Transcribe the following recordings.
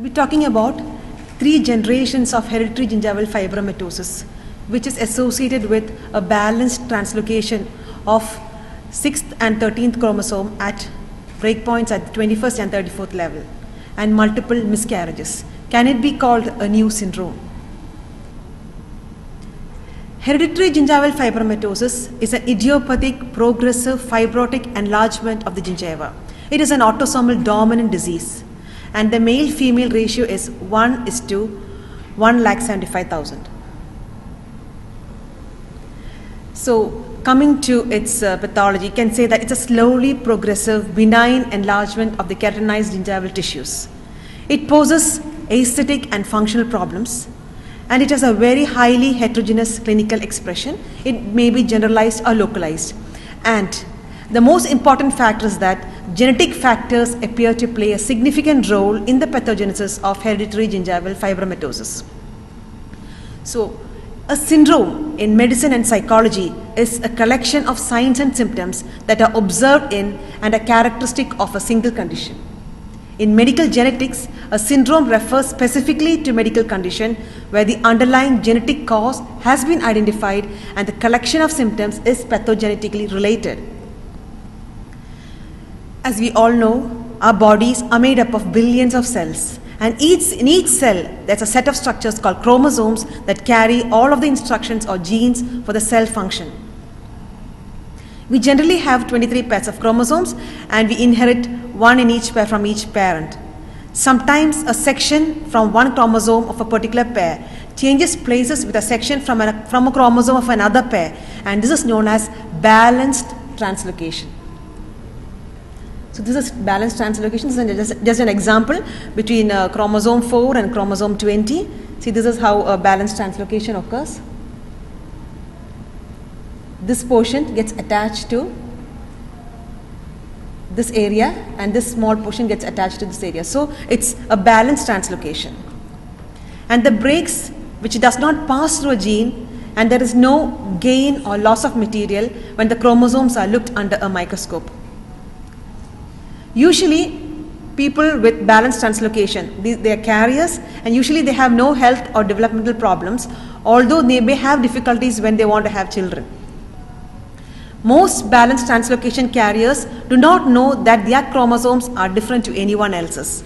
I'll be talking about 3 generations of hereditary gingival fibromatosis, which is associated with a balanced translocation of 6th and 13th chromosome at breakpoints at the 21st and 34th level, and multiple miscarriages. Can it be called a new syndrome? Hereditary gingival fibromatosis is an idiopathic, progressive, fibrotic enlargement of the gingiva. It is an autosomal dominant disease, and the male-female ratio is 1:175,000. So, coming to its pathology, you can say that it's a slowly progressive, benign enlargement of the keratinized gingival tissues. It poses aesthetic and functional problems, and it has a very highly heterogeneous clinical expression. It may be generalized or localized. And the most important factor is that genetic factors appear to play a significant role in the pathogenesis of hereditary gingival fibromatosis. So, a syndrome in medicine and psychology is a collection of signs and symptoms that are observed in and are characteristic of a single condition. In medical genetics, a syndrome refers specifically to medical condition where the underlying genetic cause has been identified and the collection of symptoms is pathogenetically related. As we all know, our bodies are made up of billions of cells, and in each cell there's a set of structures called chromosomes that carry all of the instructions or genes for the cell function. We generally have 23 pairs of chromosomes, and we inherit one in each pair from each parent. Sometimes a section from one chromosome of a particular pair changes places with a section from a chromosome of another pair, and this is known as balanced translocation. So this is balanced translocation. This is just an example between chromosome 4 and chromosome 20. See, this is how a balanced translocation occurs. This portion gets attached to this area, and this small portion gets attached to this area. So it's a balanced translocation. And the breaks which does not pass through a gene, and there is no gain or loss of material when the chromosomes are looked under a microscope. Usually, people with balanced translocation, they are carriers, and usually they have no health or developmental problems, although they may have difficulties when they want to have children. Most balanced translocation carriers do not know that their chromosomes are different to anyone else's.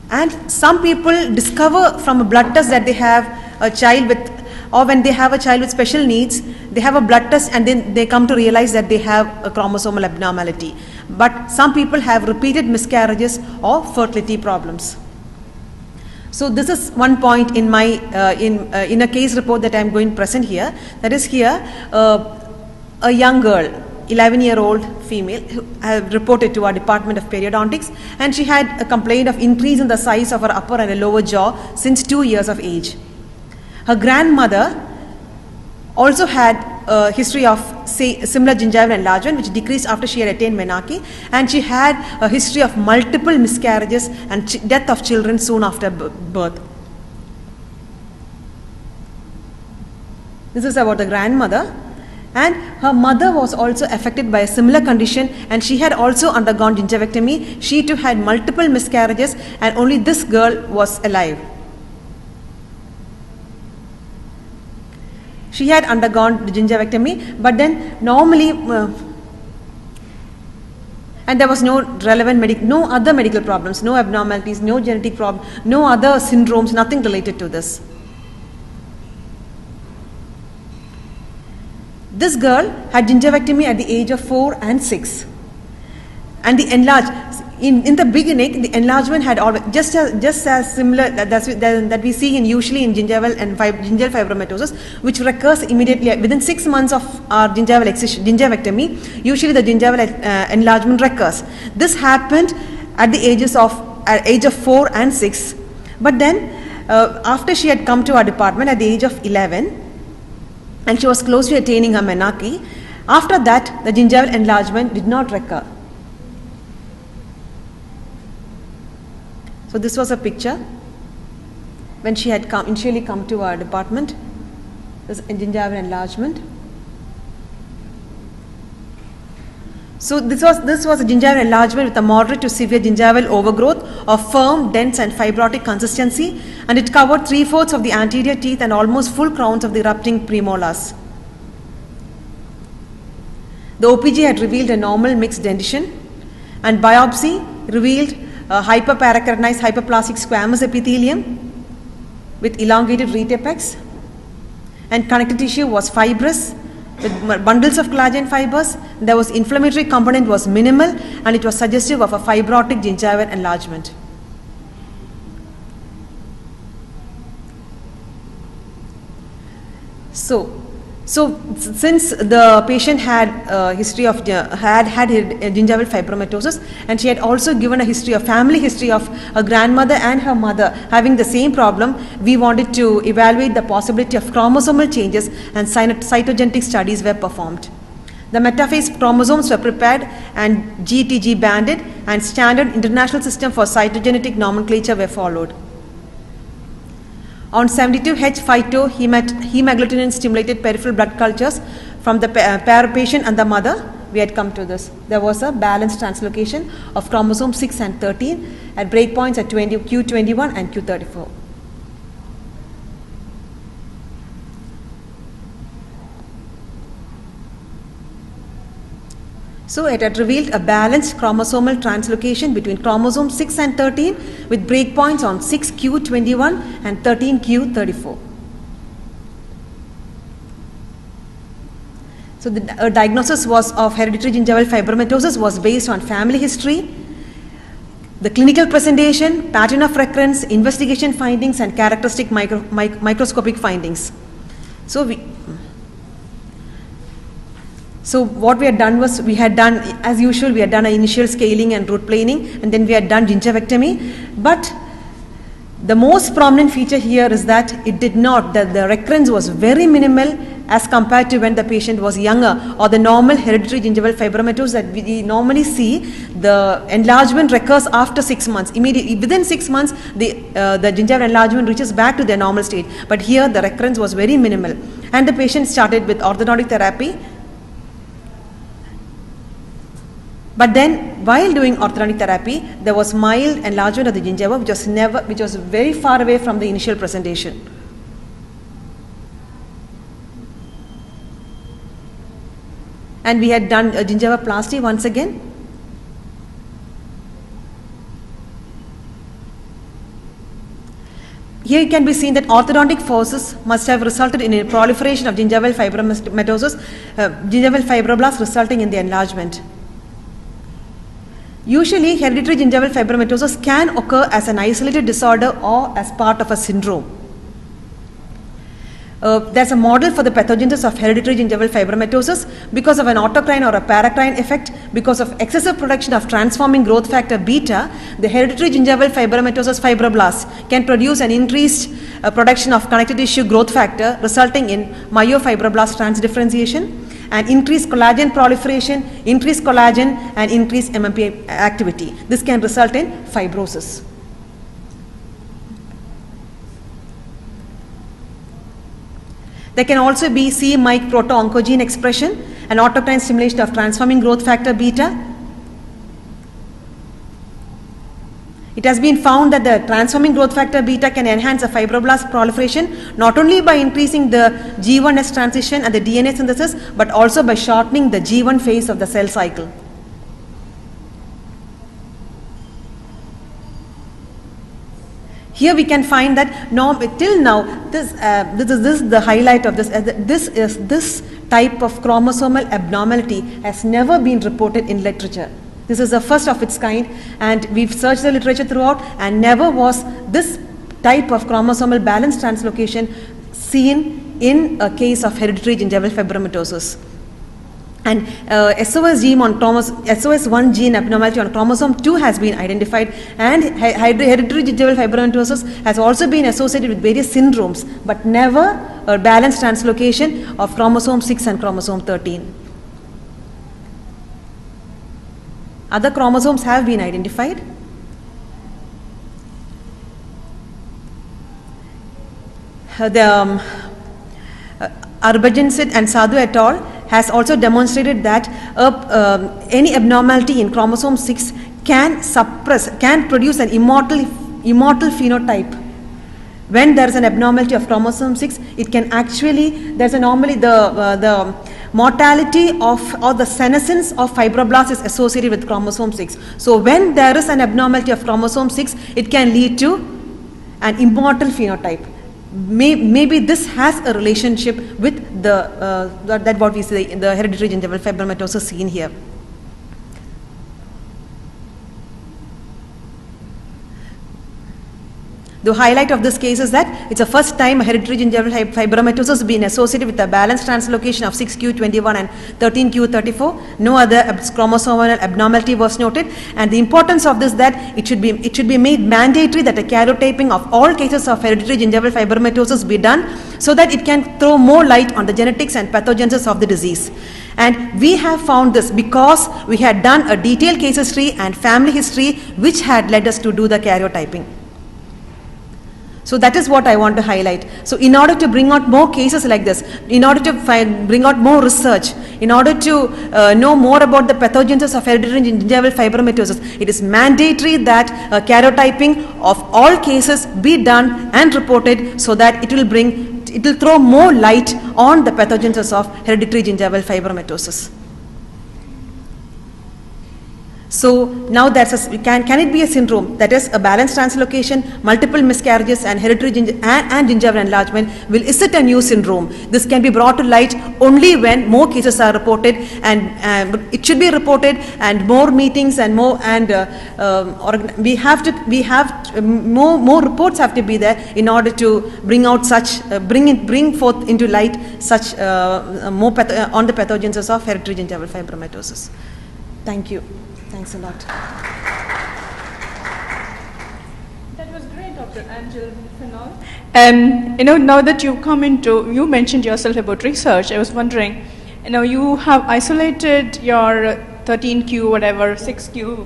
And some people discover from a blood test that they have a child with, or when they have a child with special needs, they have a blood test and then they come to realize that they have a chromosomal abnormality. But some people have repeated miscarriages or fertility problems. So this is one point in my in a case report that I am going to present here. That is here, a young girl, 11-year-old female, who reported to our Department of Periodontics, and she had a complaint of increase in the size of her upper and lower jaw since 2 years of age. Her grandmother also had a history of similar gingival enlargement, which decreased after she had attained menarche, and she had a history of multiple miscarriages and death of children soon after birth. This is about the grandmother, and her mother was also affected by a similar condition, and she had also undergone gingivectomy. She too had multiple miscarriages, and only this girl was alive. She had undergone the gingivectomy, but then normally, and there was no relevant no other medical problems, no abnormalities, no genetic problem, no other syndromes, nothing related to this. This girl had gingivectomy at the age of 4 and 6, and the in the beginning, the enlargement had always just as similar that we see usually in gingival and gingival fibromatosis, which recurs immediately within 6 months of our gingivectomy. Usually, the gingival enlargement recurs. This happened at the age of 4 and 6, but then after she had come to our department at the age of 11, and she was close to attaining her menarche, after that the gingival enlargement did not recur. So this was a picture when she had initially come to our department. This gingival enlargement. So this was a gingival enlargement with a moderate to severe gingival overgrowth of firm, dense and fibrotic consistency, and it covered 3/4 of the anterior teeth and almost full crowns of the erupting premolars. The OPG had revealed a normal mixed dentition, and biopsy revealed a hyperparakeratinized hyperplastic squamous epithelium with elongated reed apex, and connective tissue was fibrous with bundles of collagen fibers. There was inflammatory component was minimal, and it was suggestive of a fibrotic gingival enlargement. So since the patient had a history of had gingival fibromatosis, and she had also given a history of family history of her grandmother and her mother having the same problem, we wanted to evaluate the possibility of chromosomal changes, and cytogenetic studies were performed. The metaphase chromosomes were prepared and GTG banded, and standard international system for cytogenetic nomenclature were followed. On 72H52 hemagglutinin stimulated peripheral blood cultures from the patient and the mother, we had come to this. There was a balanced translocation of chromosome 6 and 13 at breakpoints at Q21 and Q34. So it had revealed a balanced chromosomal translocation between chromosome 6 and 13 with breakpoints on 6Q21 and 13Q34. So the diagnosis was of hereditary gingival fibromatosis was based on family history, the clinical presentation, pattern of recurrence, investigation findings, and characteristic microscopic findings. So what we had done was, we had done, as usual, we had done an initial scaling and root planing, and then we had done gingivectomy. But the most prominent feature here is that it did not, that the recurrence was very minimal as compared to when the patient was younger, or the normal hereditary gingival fibromatosis that we normally see. The enlargement recurs after 6 months. Immediately within 6 months, the gingival enlargement reaches back to their normal state. But here the recurrence was very minimal, and the patient started with orthodontic therapy. But then, while doing orthodontic therapy, there was mild enlargement of the gingiva, which was very far away from the initial presentation. And we had done a gingivoplasty once again. Here it can be seen that orthodontic forces must have resulted in a proliferation of gingival fibromatosis, gingival fibroblasts resulting in the enlargement. Usually, hereditary gingival fibromatosis can occur as an isolated disorder or as part of a syndrome. There's a model for the pathogenesis of hereditary gingival fibromatosis because of an autocrine or a paracrine effect. Because of excessive production of transforming growth factor beta, the hereditary gingival fibromatosis fibroblasts can produce an increased production of connective tissue growth factor, resulting in myofibroblast transdifferentiation, and increased collagen proliferation, increased collagen, and increased MMP activity. This can result in fibrosis. There can also be C-Myc proto-oncogene expression and autocrine stimulation of transforming growth factor beta. It has been found that the transforming growth factor beta can enhance the fibroblast proliferation not only by increasing the G1S transition and the DNA synthesis, but also by shortening the G1 phase of the cell cycle. Here we can find that till now, this is the highlight of this. This type of chromosomal abnormality has never been reported in literature. This is the first of its kind, and we've searched the literature throughout, and never was this type of chromosomal balance translocation seen in a case of hereditary gingival fibromatosis. And SOS1 gene abnormality on chromosome 2 has been identified, and hereditary gingival fibromatosis has also been associated with various syndromes, but never a balanced translocation of chromosome 6 and chromosome 13. Other chromosomes have been identified. Arbajansit and Sadhu et al. has also demonstrated that any abnormality in chromosome 6 can produce an immortal phenotype. When there is an abnormality of chromosome 6, it can actually, there's a normally the mortality or the senescence of fibroblasts is associated with chromosome 6. So when there is an abnormality of chromosome 6, it can lead to an immortal phenotype. Maybe this has a relationship with that what we say, the hereditary gingival fibromatosis seen here. The highlight of this case is that it's the first time hereditary gingival fibromatosis has been associated with a balanced translocation of 6q21 and 13q34. No other chromosomal abnormality was noted, and the importance of this that it should be made mandatory that a karyotyping of all cases of hereditary gingival fibromatosis be done, so that it can throw more light on the genetics and pathogenesis of the disease. And we have found this because we had done a detailed case history and family history which had led us to do the karyotyping. So that is what I want to highlight. So in order to bring out more cases like this, in order to bring out more research, in order to know more about the pathogenesis of hereditary gingival fibromatosis, it is mandatory that karyotyping of all cases be done and reported, so that it will throw more light on the pathogenesis of hereditary gingival fibromatosis. So now can it be a syndrome? That is a balanced translocation, multiple miscarriages and hereditary gingival enlargement. Is it a new syndrome? This can be brought to light only when more cases are reported, and it should be reported, and more meetings and more more reports have to be there in order to bring out bring forth into light such more on the pathogenesis of hereditary gingival fibromatosis. Thank you. Thanks a lot. That was great, Dr. Angel Fenol. Now that you mentioned yourself about research, I was wondering, you have isolated your 13q, whatever, 6q,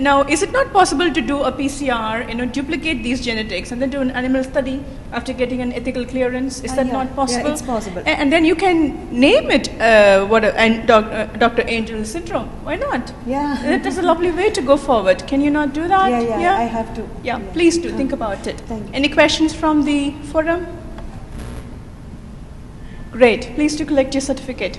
Now, is it not possible to do a PCR, duplicate these genetics and then do an animal study after getting an ethical clearance? Is that not possible? Yeah, it's possible. And then you can name it Dr. Angel syndrome. Why not? Yeah. That is a lovely way to go forward. Can you not do that? Yeah, I have to. Yeah, please do. Think about it. Thank you. Any questions from the forum? Great. Please do collect your certificate.